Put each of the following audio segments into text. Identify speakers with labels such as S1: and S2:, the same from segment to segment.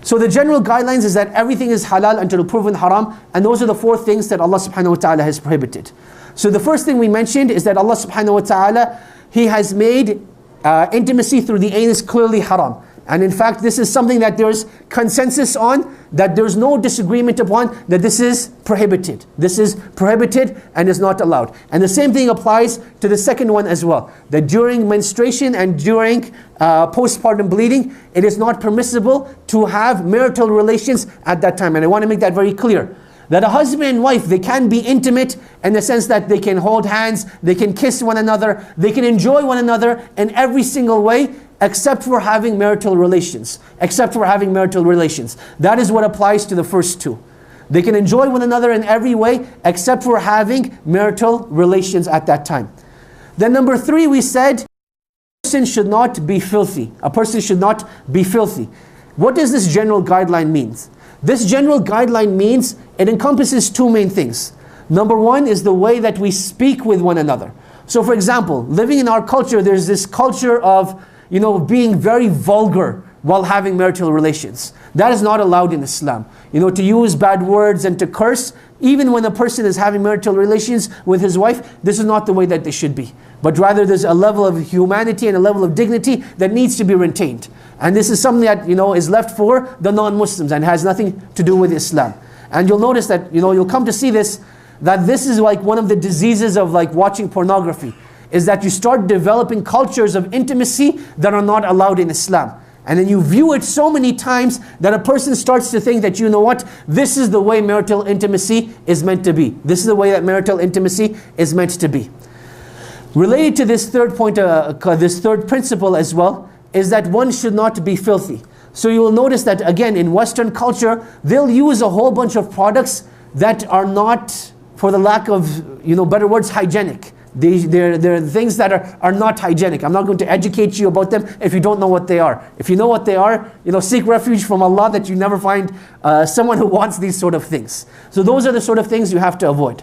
S1: So the general guidelines is that everything is halal until proven haram, and those are the 4 things that Allah subhanahu wa ta'ala has prohibited. So the first thing we mentioned is that Allah subhanahu wa ta'ala, He has made intimacy through the anus clearly haram. And in fact, this is something that there's consensus on, that there's no disagreement upon, that this is prohibited. This is prohibited and is not allowed. And the same thing applies to the second one as well, that during menstruation and during postpartum bleeding, it is not permissible to have marital relations at that time. And I want to make that very clear, that a husband and wife, they can be intimate in the sense that they can hold hands, they can kiss one another, they can enjoy one another in every single way, except for having marital relations. Except for having marital relations. That is what applies to the first 2. They can enjoy one another in every way, except for having marital relations at that time. Then number 3, we said, a person should not be filthy. A person should not be filthy. What does this general guideline mean? This general guideline means it encompasses 2 main things. Number 1 is the way that we speak with one another. So for example, living in our culture, there's this culture of being very vulgar while having marital relations. That is not allowed in Islam. To use bad words and to curse, even when a person is having marital relations with his wife, this is not the way that they should be. But rather there's a level of humanity and a level of dignity that needs to be retained. And this is something that, is left for the non-Muslims and has nothing to do with Islam. And you'll notice that, you'll come to see this, that this is like one of the diseases of like watching pornography, is that you start developing cultures of intimacy that are not allowed in Islam. And then you view it so many times that a person starts to think that, this is the way marital intimacy is meant to be. This is the way that marital intimacy is meant to be. Related to this third point, this third principle as well, is that one should not be filthy. So you will notice that again in Western culture, they'll use a whole bunch of products that are not, for the lack of better words, hygienic. They're things that are not hygienic. I'm not going to educate you about them if you don't know what they are. If you know what they are, seek refuge from Allah that you never find someone who wants these sort of things. So those are the sort of things you have to avoid.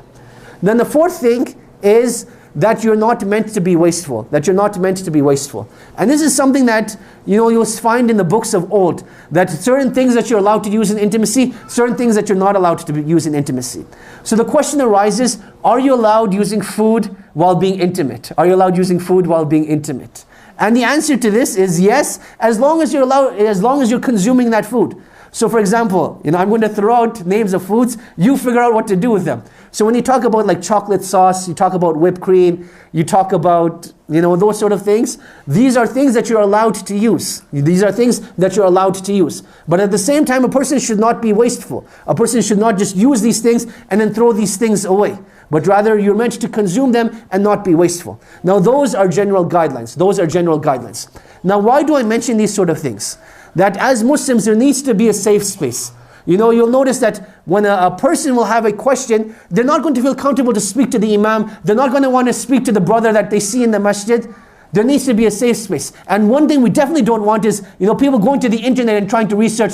S1: Then the 4th thing is that you're not meant to be wasteful. That you're not meant to be wasteful. And this is something that you'll find in the books of old, that certain things that you're allowed to use in intimacy, certain things that you're not allowed to use in intimacy. So the question arises, are you allowed using food while being intimate? Are you allowed using food while being intimate? And the answer to this is yes, as long as you're consuming that food. So for example, I'm going to throw out names of foods, you figure out what to do with them. So when you talk about like chocolate sauce, you talk about whipped cream, you talk about, those sort of things, these are things that you're allowed to use. These are things that you're allowed to use. But at the same time, a person should not be wasteful. A person should not just use these things and then throw these things away. But rather you're meant to consume them and not be wasteful. Now those are general guidelines. Those are general guidelines. Now why do I mention these sort of things? That as Muslims there needs to be a safe space. You'll notice that when a person will have a question, they're not going to feel comfortable to speak to the imam. They're not going to want to speak to the brother that they see in the masjid. There needs to be a safe space. And one thing we definitely don't want is, people going to the internet and trying to research,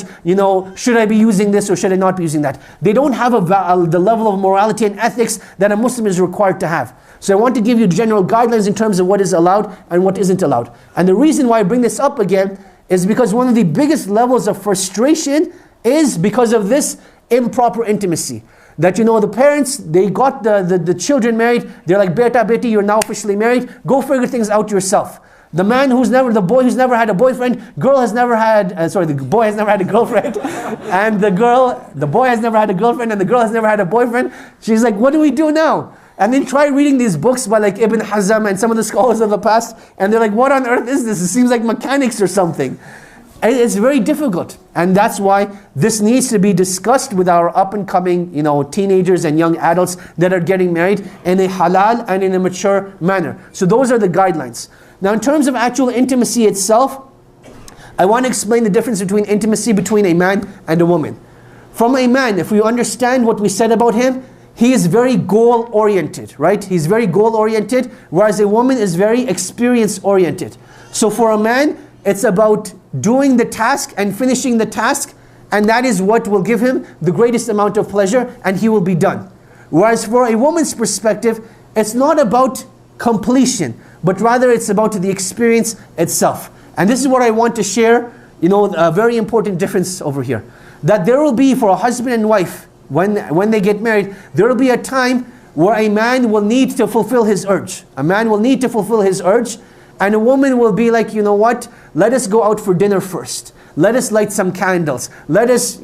S1: should I be using this or should I not be using that? They don't have the level of morality and ethics that a Muslim is required to have. So I want to give you general guidelines in terms of what is allowed and what isn't allowed. And the reason why I bring this up again is because one of the biggest levels of frustration is because of this improper intimacy. That the parents, they got the children married, they're like, beta, beti, you're now officially married, go figure things out yourself. The boy who's never had a boyfriend, the boy has never had a girlfriend, and the boy has never had a girlfriend, and the girl has never had a boyfriend. She's like, what do we do now? And then try reading these books by like Ibn Hazm and some of the scholars of the past, and they're like, what on earth is this? It seems like mechanics or something. It's very difficult. And that's why this needs to be discussed with our up-and-coming, teenagers and young adults that are getting married in a halal and in a mature manner. So those are the guidelines. Now in terms of actual intimacy itself, I want to explain the difference between intimacy between a man and a woman. From a man, if we understand what we said about him, he is very goal-oriented, right? He's very goal-oriented, whereas a woman is very experience-oriented. So for a man, it's about doing the task and finishing the task, and that is what will give him the greatest amount of pleasure, and he will be done. Whereas for a woman's perspective, it's not about completion, but rather it's about the experience itself. And this is what I want to share, a very important difference over here. That there will be, for a husband and wife, when they get married, there will be a time where a man will need to fulfill his urge. A man will need to fulfill his urge, and a woman will be like, you know what, let us go out for dinner first. Let us light some candles. Let us,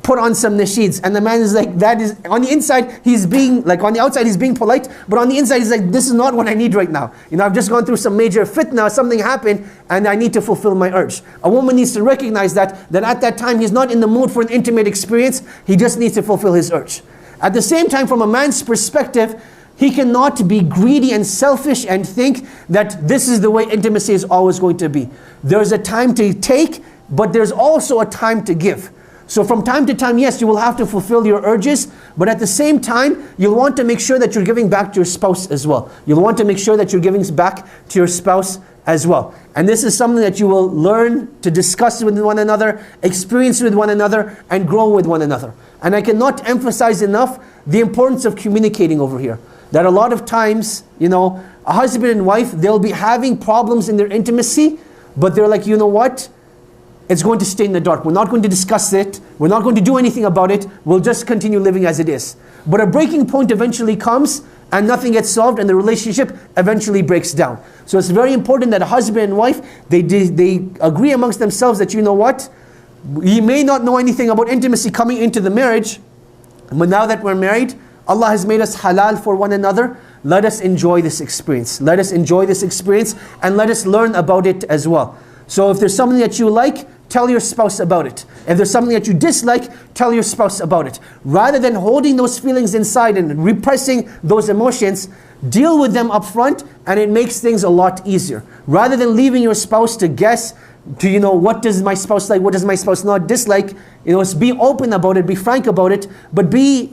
S1: put on some nasheeds. And the man is like, that is, on the inside, he's being, like on the outside, he's being polite, but on the inside, he's like, this is not what I need right now. I've just gone through some major fitna, something happened, and I need to fulfill my urge. A woman needs to recognize that at that time, he's not in the mood for an intimate experience, he just needs to fulfill his urge. At the same time, from a man's perspective, he cannot be greedy and selfish and think that this is the way intimacy is always going to be. There's a time to take, but there's also a time to give. So from time to time, yes, you will have to fulfill your urges, but at the same time, you'll want to make sure that you're giving back to your spouse as well. You'll want to make sure that you're giving back to your spouse as well. And this is something that you will learn to discuss with one another, experience with one another, and grow with one another. And I cannot emphasize enough the importance of communicating over here. That a lot of times, a husband and wife, they'll be having problems in their intimacy, but they're like, you know what? It's going to stay in the dark. We're not going to discuss it. We're not going to do anything about it. We'll just continue living as it is. But a breaking point eventually comes and nothing gets solved and the relationship eventually breaks down. So it's very important that a husband and wife, they agree amongst themselves that, you know what? We may not know anything about intimacy coming into the marriage, but now that we're married, Allah has made us halal for one another. Let us enjoy this experience. Let us enjoy this experience and let us learn about it as well. So if there's something that you like, tell your spouse about it. If there's something that you dislike, tell your spouse about it. Rather than holding those feelings inside and repressing those emotions, deal with them up front, and it makes things a lot easier. Rather than leaving your spouse to guess, what does my spouse like, what does my spouse not dislike, be open about it, be frank about it, but be,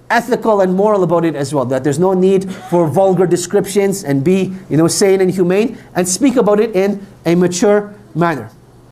S1: ethical and moral about it as well. That there's no need for vulgar descriptions, and be, sane and humane, and speak about it in a mature manner.